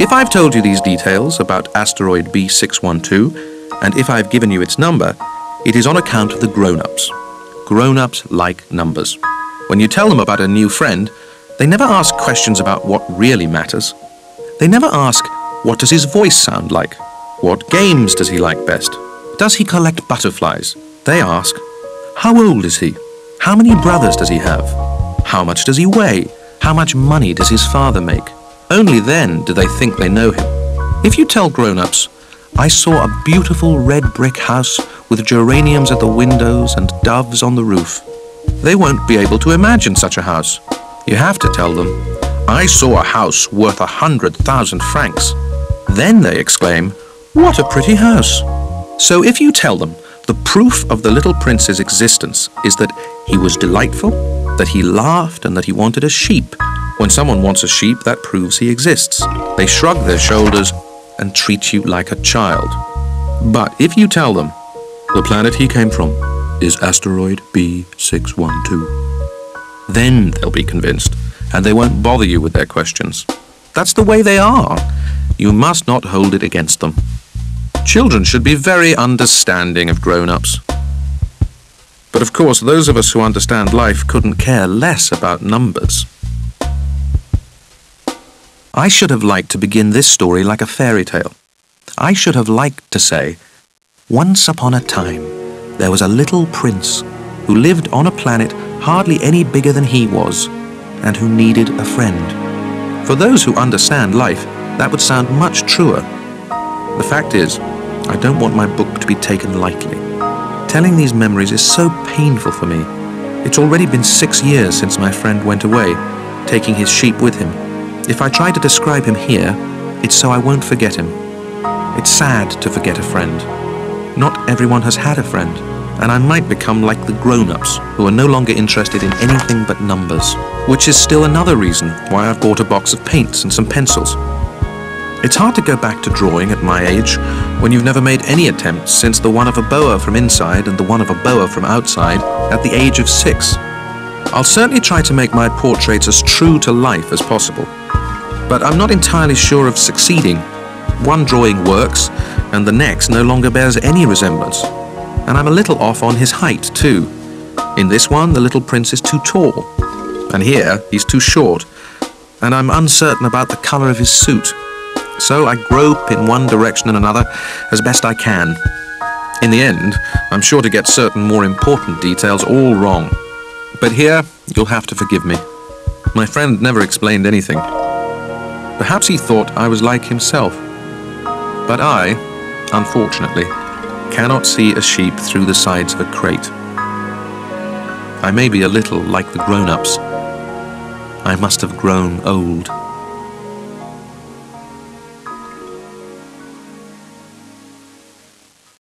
If I've told you these details about asteroid B612, and if I've given you its number, it is on account of the grown-ups. Grown-ups like numbers. When you tell them about a new friend, they never ask questions about what really matters. They never ask, what does his voice sound like? What games does he like best? Does he collect butterflies? They ask, how old is he? How many brothers does he have? How much does he weigh? How much money does his father make? Only then do they think they know him. If you tell grown-ups, I saw a beautiful red brick house with geraniums at the windows and doves on the roof, they won't be able to imagine such a house. You have to tell them, I saw a house worth 100,000 francs. Then they exclaim, what a pretty house. So if you tell them the proof of the little prince's existence is that he was delightful, that he laughed, and that he wanted a sheep. When someone wants a sheep, that proves he exists. They shrug their shoulders and treat you like a child. But if you tell them, the planet he came from is asteroid B612, then they'll be convinced, and they won't bother you with their questions. That's the way they are. You must not hold it against them. Children should be very understanding of grown-ups. But of course, those of us who understand life couldn't care less about numbers. I should have liked to begin this story like a fairy tale. I should have liked to say, once upon a time, there was a little prince who lived on a planet hardly any bigger than he was, and who needed a friend. For those who understand life, that would sound much truer. The fact is, I don't want my book to be taken lightly. Telling these memories is so painful for me. It's already been 6 years since my friend went away, taking his sheep with him. If I try to describe him here, it's so I won't forget him. It's sad to forget a friend. Not everyone has had a friend, and I might become like the grown-ups, who are no longer interested in anything but numbers, which is still another reason why I've bought a box of paints and some pencils. It's hard to go back to drawing at my age, when you've never made any attempts since the one of a boa from inside and the one of a boa from outside at the age of 6. I'll certainly try to make my portraits as true to life as possible, but I'm not entirely sure of succeeding. One drawing works, and the next no longer bears any resemblance. And I'm a little off on his height, too. In this one, the little prince is too tall, and here he's too short, and I'm uncertain about the colour of his suit. So I grope in one direction and another as best I can. In the end, I'm sure to get certain more important details all wrong. But here, you'll have to forgive me. My friend never explained anything. Perhaps he thought I was like himself. But I, unfortunately, cannot see a sheep through the sides of a crate. I may be a little like the grown-ups. I must have grown old.